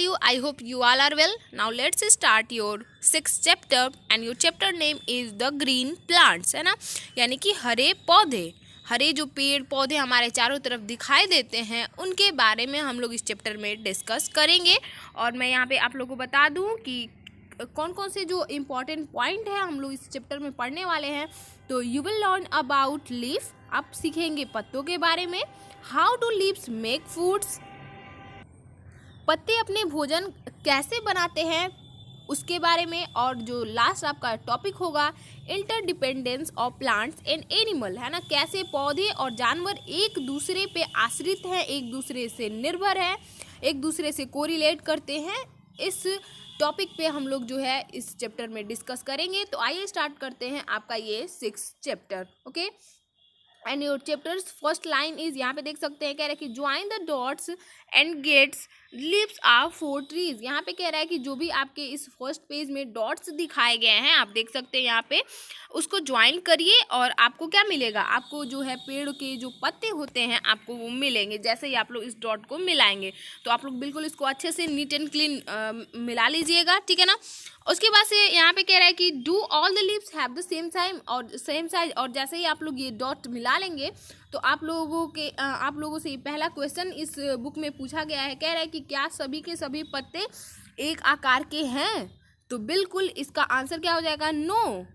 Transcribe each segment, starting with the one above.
you? I hope you all are well. Now let's start your 6th chapter and your chapter name is the green plants, है ना, यानी कि हरे पौधे। हरे जो पेड़ पौधे हमारे चारों तरफ दिखाई देते हैं उनके बारे में हम लोग इस चैप्टर में डिस्कस करेंगे। और मैं यहाँ पे आप लोगों को बता दूँ कि कौन कौन से जो इम्पॉर्टेंट पॉइंट है हम लोग इस चैप्टर में पढ़ने वाले हैं। तो you will learn about leaf, आप सीखेंगे पत्तों के बारे में। How do leaves make foods, पत्ते अपने भोजन कैसे बनाते हैं उसके बारे में। और जो लास्ट आपका टॉपिक होगा interdependence of plants and animal, है ना, कैसे पौधे और जानवर एक दूसरे पे आश्रित हैं, एक दूसरे से निर्भर हैं, एक दूसरे से कोरिलेट करते हैं। इस टॉपिक पे हम लोग जो है इस चैप्टर में डिस्कस करेंगे। तो आइए स्टार्ट करते हैं आपका ये 6th chapter. Okay, and your chapters first line is, यहाँ पे देख सकते हैं कह रहा है कि join the dots and gets leaves are 4 trees. यहाँ पे कह रहा है कि जो भी आपके इस फर्स्ट पेज में डॉट्स दिखाए गए हैं आप देख सकते हैं यहाँ पे, उसको ज्वाइन करिए और आपको क्या मिलेगा, आपको जो है पेड़ के जो पत्ते होते हैं आपको वो मिलेंगे। जैसे ही आप लोग इस डॉट को मिलाएंगे तो आप लोग बिल्कुल इसको अच्छे से नीट एंड क्लीन मिला लीजिएगा, ठीक है ना। उसके बाद से यहाँ पे कह रहा है कि do all the leaves have the same size, और जैसे ही आप लोग ये डॉट मिला लेंगे तो आप लोगों से पहला क्वेश्चन इस बुक में पूछा गया है। कह रहा है कि क्या सभी के सभी पत्ते एक आकार के हैं। तो बिल्कुल इसका आंसर क्या हो जाएगा, no.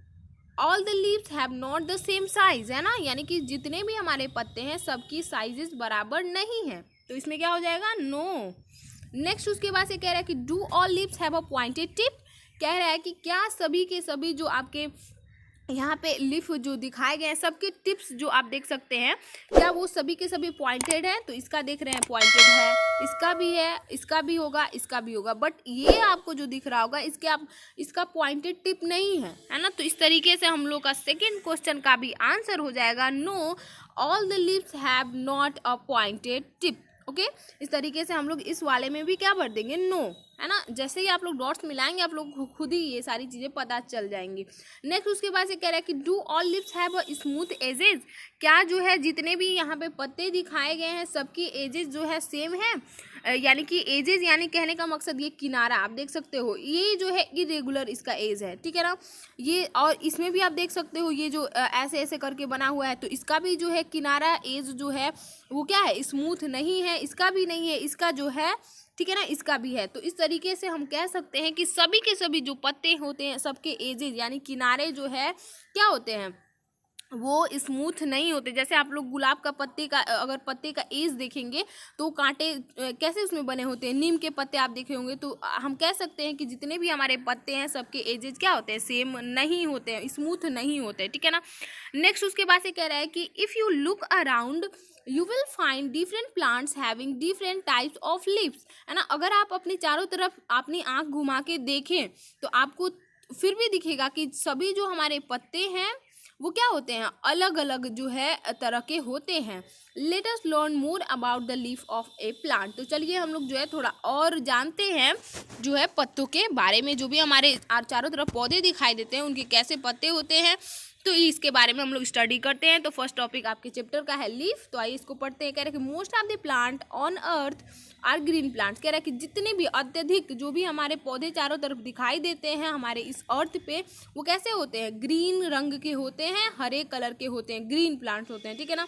All the leaves have not the same size, है ना, यानी कि जितने भी हमारे पत्ते हैं सबकी साइजेस बराबर नहीं है। तो इसमें क्या हो जाएगा, नो। नेक्स्ट उसके बाद से कह रहा है कि do all leaves have a pointed tip. कह रहा है कि क्या सभी के सभी जो आपके यहाँ पे लीफ जो दिखाए गए हैं सबके टिप्स जो आप देख सकते हैं क्या वो सभी के सभी पॉइंटेड है। तो इसका देख रहे हैं पॉइंटेड है, इसका भी है, इसका भी होगा, इसका भी होगा, बट ये आपको जो दिख रहा होगा इसका पॉइंटेड टिप नहीं है ना। तो इस तरीके से हम लोग का सेकेंड क्वेश्चन का भी आंसर हो जाएगा no, all the leaves have not a pointed tip. Okay, इस तरीके से हम लोग इस वाले में भी क्या भर देंगे, नो, है ना। जैसे ही आप लोग डॉट्स मिलाएंगे आप लोग खुद ही ये सारी चीज़ें पता चल जाएंगी। नेक्स्ट उसके बाद से कह रहा है कि do all leaves have a smooth edges. क्या जो है जितने भी यहाँ पे पत्ते दिखाए गए हैं सबकी एजेस जो है सेम है, यानी कि एजेस यानी कहने का मकसद ये किनारा आप देख सकते हो ये जो है इरेगुलर इसका एज है, ठीक है ना। ये और इसमें भी आप देख सकते हो ये जो ऐसे ऐसे करके बना हुआ है तो इसका भी जो है किनारा एज जो है वो क्या है, स्मूथ नहीं है, इसका भी नहीं है, इसका जो है, ठीक है ना, इसका भी है। तो इस तरीके से हम कह सकते हैं कि सभी के सभी जो पत्ते होते हैं सबके एजेस यानी किनारे जो है क्या होते हैं, वो स्मूथ नहीं होते। जैसे आप लोग गुलाब का अगर पत्ते का एज देखेंगे तो कांटे कैसे उसमें बने होते हैं, नीम के पत्ते आप देखे होंगे। तो हम कह सकते हैं कि जितने भी हमारे पत्ते हैं सबके एजेस क्या होते हैं, सेम नहीं होते हैं, स्मूथ नहीं होते, ठीक है ना। नेक्स्ट उसके बाद से कह रहा है कि if you look around you will find different plants having different types of leaves, है ना। अगर आप अपनी चारों तरफ अपनी आँख घुमा के देखें तो आपको फिर भी दिखेगा कि सभी जो हमारे पत्ते हैं वो क्या होते हैं, अलग अलग जो है तरह के होते हैं। Let us learn more about the leaf of A plant. तो चलिए हम लोग जो है थोड़ा और जानते हैं जो है पत्तों के बारे में। जो भी हमारे चारों तरफ पौधे दिखाई देते हैं उनके कैसे पत्ते होते हैं तो इसके बारे में हम लोग स्टडी करते हैं। तो फर्स्ट टॉपिक आपके चैप्टर का है लीफ। तो आइए इसको पढ़ते हैं। कह रहे हैं कि most of the plant on earth are green plants. कह रहा है कि जितने भी अत्यधिक जो भी हमारे पौधे चारों तरफ दिखाई देते हैं हमारे इस अर्थ पे वो कैसे होते हैं, ग्रीन रंग के होते हैं, हरे कलर के होते हैं, ग्रीन प्लांट्स होते हैं, ठीक है ना।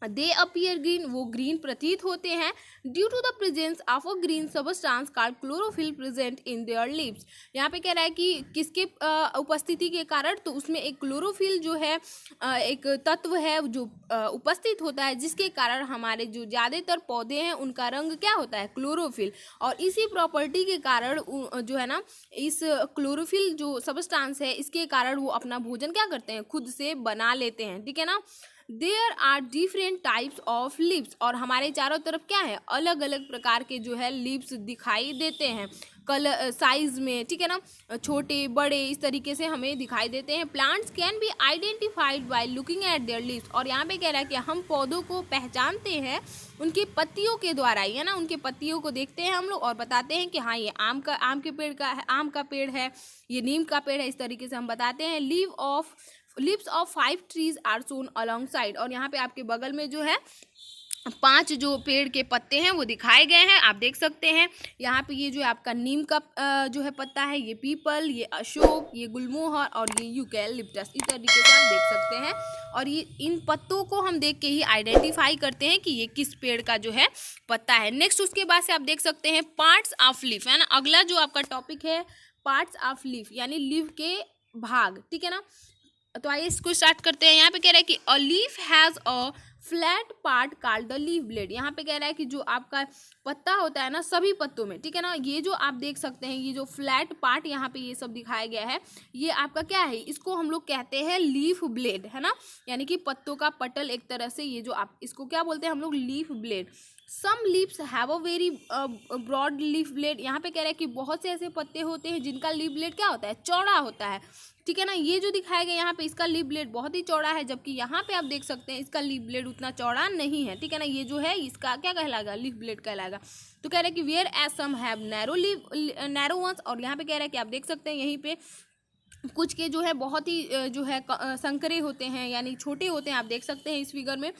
दे अपीयर ग्रीन, वो ग्रीन प्रतीत होते हैं due to the presence of a green substance called chlorophyll present in their leaves. यहाँ पे कह रहा है कि किसके उपस्थिति के कारण, तो उसमें एक क्लोरोफिल जो है एक तत्व है जो उपस्थित होता है जिसके कारण हमारे जो ज़्यादातर पौधे हैं उनका रंग क्या होता है, क्लोरोफिल। और इसी प्रॉपर्टी के कारण जो है ना इस क्लोरोफिल जो सबस्टांस है इसके कारण वो अपना भोजन क्या करते हैं, खुद से बना लेते हैं, ठीक है ना। There are different types of leaves, और हमारे चारों तरफ क्या है, अलग अलग प्रकार के जो है लीव्स दिखाई देते हैं कलर साइज में, ठीक है ना, छोटे बड़े इस तरीके से हमें दिखाई देते हैं। Plants can be identified by looking at there leaves. और यहाँ पे कह रहा है कि हम पौधों को पहचानते हैं उनकी पत्तियों के द्वारा ही, है ना। उनके पत्तियों को देखते हैं हम लोग और बताते हैं कि हाँ ये आम का पेड़ है, ये नीम का पेड़ है, इस तरीके से हम बताते हैं। Leaves of 5 trees are sown along side. और यहाँ पे आपके बगल में जो है 5 जो पेड़ के पत्ते हैं वो दिखाए गए हैं, आप देख सकते हैं। यहाँ पे ये जो आपका नीम का जो है पत्ता है, ये पीपल, ये अशोक, ये गुलमोहर और ये यूकैलिप्टस, इस तरीके से आप देख सकते हैं। और ये इन पत्तों को हम देख के ही आइडेंटिफाई करते हैं कि ये किस पेड़ का जो है पत्ता है। नेक्स्ट उसके बाद से आप देख सकते हैं पार्ट्स ऑफ लीफ, है ना। अगला जो आपका टॉपिक है पार्ट्स ऑफ लीफ यानी लीफ के भाग, ठीक है ना। तो आइए इसको स्टार्ट करते हैं। यहाँ पे कह रहा है कि a leaf has a flat part called the leaf blade. यहाँ पे कह रहा है कि जो आपका पत्ता होता है ना सभी पत्तों में, ठीक है ना, ये जो आप देख सकते हैं ये जो फ्लैट पार्ट यहाँ पे ये सब दिखाया गया है, ये आपका क्या है, इसको हम लोग कहते हैं लीफ ब्लेड, है ना, यानी कि पत्तों का पटल एक तरह से। ये जो आप इसको क्या बोलते हैं हम लोग, leaf blade. Some leaves have a very broad leaf blade. यहाँ पे कह रहा है कि बहुत से ऐसे पत्ते होते हैं जिनका लीफ ब्लेड क्या होता है, चौड़ा होता है, ठीक है ना। ये जो दिखाया गया यहाँ पे इसका लीफ ब्लेड बहुत ही चौड़ा है, जबकि यहाँ पे आप देख सकते हैं इसका लीफ ब्लेड उतना चौड़ा नहीं है, ठीक है ना। ये जो है इसका क्या कहलाएगा, लीफ ब्लेड कहलाएगा। तो कह रहा है कि whereas some have narrow ones, और यहाँ पे कह रहा है कि आप देख सकते हैं यहीं पे कुछ के जो है बहुत ही जो है संकरे होते हैं यानी छोटे होते हैं, आप देख सकते हैं इस फिगर में।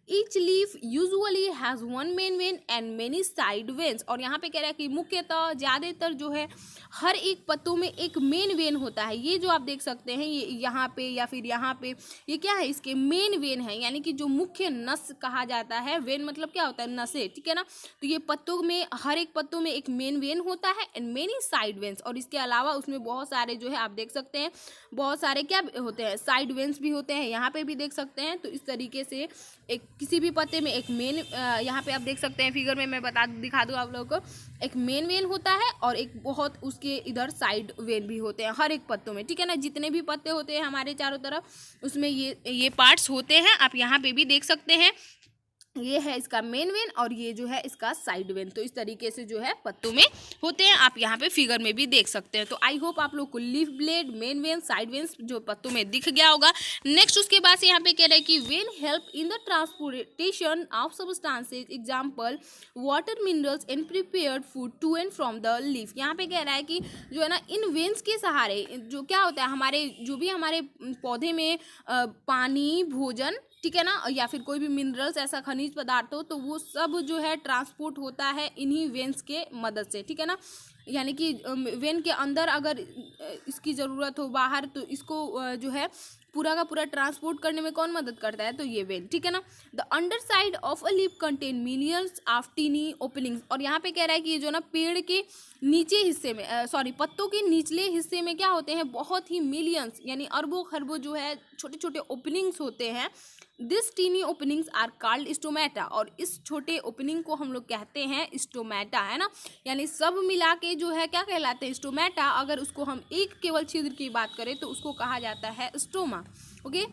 Each leaf usually has one main vein and many side veins. और यहाँ पे कह रहा है कि मुख्यतः ज़्यादातर जो है हर एक पत्तों में एक मेन वेन होता है। ये जो आप देख सकते हैं ये यहाँ पे या फिर यहाँ पे ये क्या है, इसके मेन वेन है, यानी कि जो मुख्य नस कहा जाता है। वेन मतलब क्या होता है, नसें, ठीक है ना। तो ये पत्तों में हर एक पत्तों में एक मेन वेन होता है एंड मेनी साइड वेन्स, और इसके अलावा उसमें बहुत सारे जो है आप देख सकते हैं बहुत सारे क्या होते हैं, साइड वेन्स भी होते हैं, यहाँ पे भी देख सकते हैं। तो इस तरीके से एक किसी भी पत्ते में एक मेन, यहाँ पे आप देख सकते हैं फिगर में मैं दिखा दूँ आप लोगों को, एक मेन वेन होता है और एक बहुत उसके इधर साइड वेन भी होते हैं हर एक पत्तों में, ठीक है ना। जितने भी पत्ते होते हैं हमारे चारों तरफ उसमें ये पार्ट्स होते हैं, आप यहाँ पे भी देख सकते हैं। ये है इसका मेन वेन और ये जो है इसका साइड वेन। तो इस तरीके से जो है पत्तों में होते हैं, आप यहाँ पे फिगर में भी देख सकते हैं। तो आई होप आप लोग को leaf blade, main vein, side veins जो पत्तों में दिख गया होगा। नेक्स्ट उसके बाद से यहाँ पे कह रहे हैं कि vein help in the transportation of substances, example water, minerals and prepared food to and from the leaf. यहाँ पे कह रहा है कि जो है ना इन वेन्स के सहारे जो क्या होता है हमारे जो भी हमारे पौधे में पानी, भोजन, ठीक है ना, या फिर कोई भी मिनरल्स ऐसा खनिज पदार्थ हो तो वो सब जो है ट्रांसपोर्ट होता है इन्हीं वेन्स के मदद से, ठीक है ना। यानी कि वेन के अंदर अगर इसकी ज़रूरत हो बाहर तो इसको जो है पूरा का पूरा ट्रांसपोर्ट करने में कौन मदद करता है, तो ये वेन, ठीक है ना। The underside of a leaf contain millions of tiny openings. और यहाँ पे कह रहा है कि ये जो ना पेड़ के नीचे हिस्से में पत्तों के निचले हिस्से में क्या होते हैं, बहुत ही मिलियंस यानी अरबों खरबों जो है छोटे छोटे ओपनिंग्स होते हैं। This tiny openings are called stomata. और इस छोटे ओपनिंग को हम लोग कहते हैं स्टोमेटा, है ना। यानी सब मिला के जो है क्या कहलाते हैं, स्टोमेटा। अगर उसको हम एक केवल छिद्र की बात करें तो उसको कहा जाता है stoma. Okay,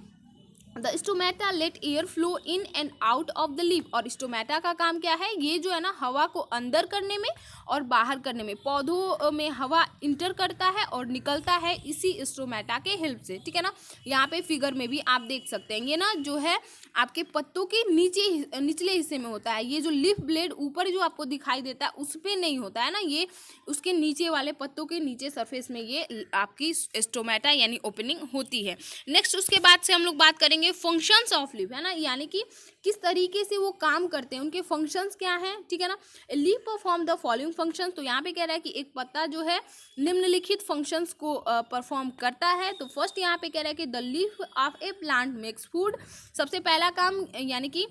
the stomata let air flow in and out of the leaf. और स्टोमेटा का काम क्या है, ये जो है ना हवा को अंदर करने में और बाहर करने में, पौधों में हवा इंटर करता है और निकलता है इसी स्टोमेटा के हेल्प से, ठीक है ना। यहाँ पे फिगर में भी आप देख सकते हैं ये ना जो है आपके पत्तों के निचले हिस्से में होता है। ये जो लीफ ब्लेड ऊपर जो आपको दिखाई देता है उस पर नहीं होता है ना, ये उसके नीचे वाले पत्तों के नीचे सरफेस में ये आपकी स्टोमेटा यानी ओपनिंग होती है। नेक्स्ट उसके बाद से हम लोग बात करेंगे फंक्शंस ऑफ लीफ, है ना, यानी कि किस तरीके से वो काम करते हैं, उनके फंक्शंस क्या हैं, ठीक है ना। Leaf perform the following function. तो यहाँ पे कह रहा है कि एक पत्ता जो है निम्नलिखित फंक्शंस को परफॉर्म करता है। तो फर्स्ट यहाँ पे कह रहा है कि the leaf of A plant makes food. सबसे पहला काम यानी कि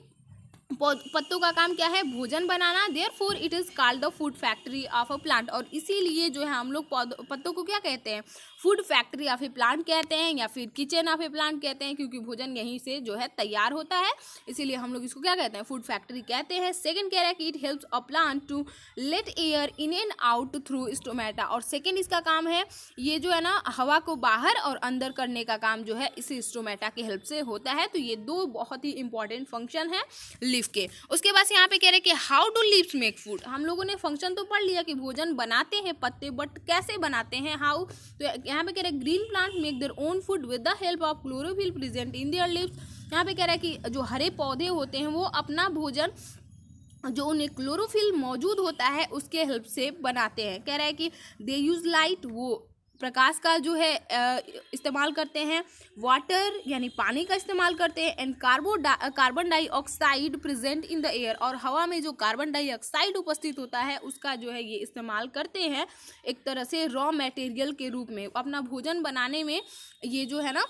पत्तों का काम क्या है, भोजन बनाना। Therefore it is called the food factory of a plant. और इसीलिए जो है हम लोग पत्तों को क्या कहते हैं, food factory of A plant कहते हैं या फिर किचन ऑफ ए प्लांट कहते हैं, क्योंकि भोजन यहीं से जो है तैयार होता है, इसीलिए हम लोग इसको क्या कहते हैं, फूड फैक्ट्री कहते हैं। सेकंड कह रहा है कि it helps a plant to let air in and out through stomata. और सेकंड इसका काम है ये जो है ना हवा को बाहर और अंदर करने का काम जो है इसी स्टोमेटा की हेल्प से होता है। तो ये दो बहुत ही इंपॉर्टेंट फंक्शन है लीफ के। उसके बाद यहाँ पे कह रहे हैं कि how do leaves make food. हम लोगों ने फंक्शन तो पढ़ लिया कि भोजन बनाते हैं पत्ते, बट कैसे बनाते हैं, हाउ। तो यहाँ पे कह रहे हैं green plant make their own food with the help of chlorophyll present in their leaves. यहाँ पे कह रहा है कि जो हरे पौधे होते हैं वो अपना भोजन जो उन्हें क्लोरोफिल मौजूद होता है उसके हेल्प से बनाते हैं। कह रहा है कि दे यूज लाइट, वो प्रकाश का जो है इस्तेमाल करते हैं, वाटर यानी पानी का इस्तेमाल करते हैं, and carbon dioxide present in the air, और हवा में जो कार्बन डाइऑक्साइड उपस्थित होता है उसका जो है ये इस्तेमाल करते हैं एक तरह से रॉ मटेरियल के रूप में। अपना भोजन बनाने में ये जो है ना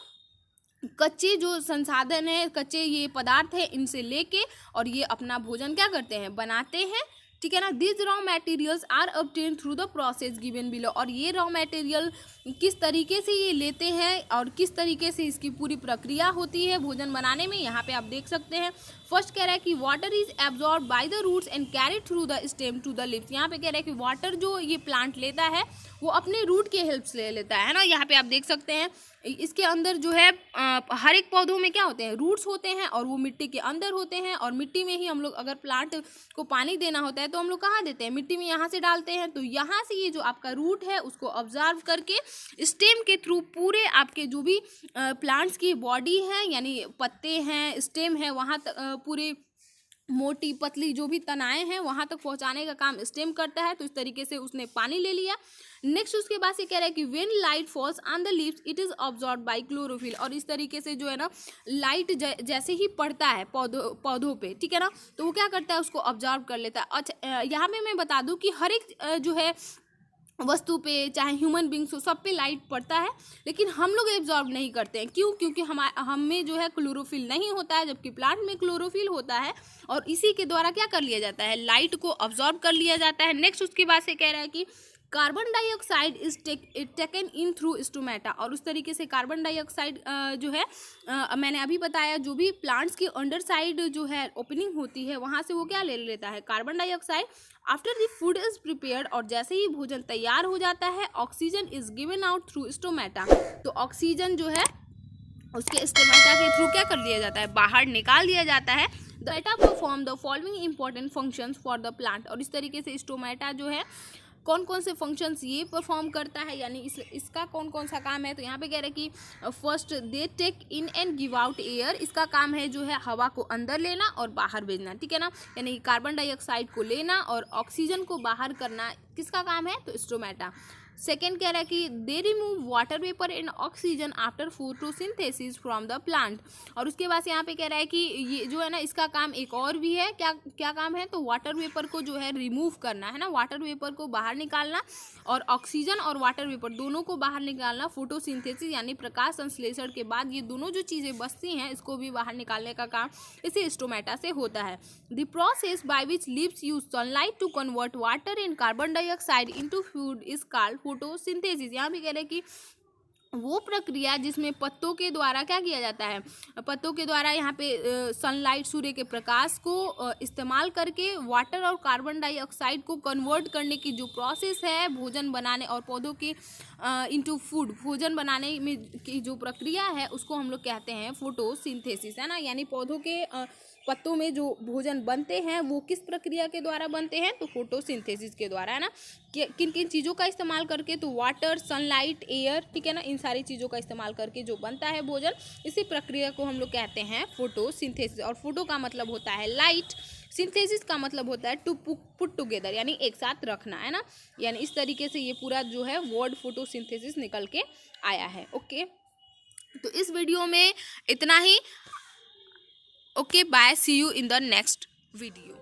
कच्चे जो संसाधन है, कच्चे ये पदार्थ है, इनसे लेके और ये अपना भोजन क्या करते हैं, बनाते हैं, ठीक है ना। This raw materials are obtain through the process given below, और ये रॉ मटेरियल किस तरीके से ये लेते हैं और किस तरीके से इसकी पूरी प्रक्रिया होती है भोजन बनाने में, यहाँ पे आप देख सकते हैं। फर्स्ट कह रहा है कि water is absorb by the roots and carried through the stem to the leaves. यहाँ पे कह रहा है कि वाटर जो ये प्लांट लेता है वो अपने रूट के हेल्प से ले लेता है ना। यहाँ पे आप देख सकते हैं इसके अंदर जो है हर एक पौधों में क्या होते हैं, रूट्स होते हैं, और वो मिट्टी के अंदर होते हैं, और मिट्टी में ही हम लोग अगर प्लांट को पानी देना होता है तो हम लोग कहाँ देते हैं, मिट्टी में, यहाँ से डालते हैं। तो यहाँ से ये जो आपका रूट है उसको ऑब्जर्व करके स्टेम के थ्रू पूरे आपके जो भी प्लांट्स की बॉडी है यानी पत्ते हैं, स्टेम है, वहाँ तक पूरे मोटी पतली जो भी तनाएं हैं वहां तक पहुंचाने का काम स्टेम करता है। तो इस तरीके से उसने पानी ले लिया। नेक्स्ट उसके बाद से कह रहा है कि when light falls on the leaves it is absorb bye chlorophyll, और इस तरीके से जो है ना लाइट जैसे ही पड़ता है पौधों पे, ठीक है ना, तो वो क्या करता है, उसको ऑब्जॉर्ब कर लेता है। अच्छा, यहाँ पे मैं बता दूं कि हर एक जो है वस्तु पे, चाहे ह्यूमन बींग्स हो, सब पे लाइट पड़ता है, लेकिन हम लोग एब्जॉर्ब नहीं करते हैं। क्यों? क्योंकि हम में जो है क्लोरोफिल नहीं होता है, जबकि प्लांट में क्लोरोफिल होता है, और इसी के द्वारा क्या कर लिया जाता है, लाइट को ऑब्जॉर्ब कर लिया जाता है। नेक्स्ट उसके बाद से कह रहा है कि carbon dioxide is taken in through stomata, और उस तरीके से कार्बन डाइऑक्साइड जो है मैंने अभी बताया जो भी प्लांट्स की अंडर साइड जो है ओपनिंग होती है वहाँ से वो क्या ले लेता है, carbon dioxide. After the food is prepared, और जैसे ही भोजन तैयार हो जाता है, oxygen is given out through stomata, तो ऑक्सीजन जो है उसके स्टोमेटा के थ्रू क्या कर दिया जाता है, बाहर निकाल दिया जाता है। Stomata perform the following important functions for the plant, और इस तरीके से स्टोमेटा जो है कौन कौन से फंक्शंस ये परफॉर्म करता है, यानी इसका कौन कौन सा काम है। तो यहाँ पे कह रहे हैं कि first they take in and give out air, इसका काम है जो है हवा को अंदर लेना और बाहर भेजना, ठीक है ना, यानी कार्बन डाइऑक्साइड को लेना और ऑक्सीजन को बाहर करना किसका काम है, तो स्टोमेटा। सेकेंड कह रहा है कि they remove water vapour and oxygen after photosynthesis from the plant, और उसके बाद यहाँ पे कह रहा है कि ये जो है ना इसका काम एक और भी है, क्या काम है, तो वाटर वेपर को जो है रिमूव करना है ना, वाटर वेपर को बाहर निकालना, और ऑक्सीजन और वाटर वेपर दोनों को बाहर निकालना। फोटोसिंथेसिस यानी प्रकाश संश्लेषण के बाद ये दोनों जो चीज़ें बचती हैं इसको भी बाहर निकालने का काम इसे स्टोमेटा से होता है। The process by which leaves use sunlight to convert water and carbon dioxide into food is called photosynthesis. यहाँ भी कह रहे हैं कि वो प्रक्रिया जिसमें पत्तों के द्वारा क्या किया जाता है, पत्तों के द्वारा यहाँ पे सनलाइट, सूर्य के प्रकाश को इस्तेमाल करके वाटर और कार्बन डाइऑक्साइड को कन्वर्ट करने की जो प्रोसेस है भोजन बनाने और पौधों के इनटू फूड, भोजन बनाने में की जो प्रक्रिया है उसको हम लोग कहते हैं फोटोसिंथेसिस, है ना। यानी पौधों के पत्तों में जो भोजन बनते हैं वो किस प्रक्रिया के द्वारा बनते हैं, तो फोटोसिंथेसिस के द्वारा, है ना। किन किन चीज़ों का इस्तेमाल करके, तो वाटर, सनलाइट, एयर, ठीक है ना, इन सारी चीज़ों का इस्तेमाल करके जो बनता है भोजन, इसी प्रक्रिया को हम लोग कहते हैं फोटोसिंथेसिस। और फोटो का मतलब होता है लाइट, सिंथेसिस का मतलब होता है टू पुट टुगेदर, यानी एक साथ रखना, है ना। यानी इस तरीके से ये पूरा जो है वर्ड फोटोसिंथेसिस निकल के आया है। ओके, तो इस वीडियो में इतना ही। Okay, bye. See you in the next video.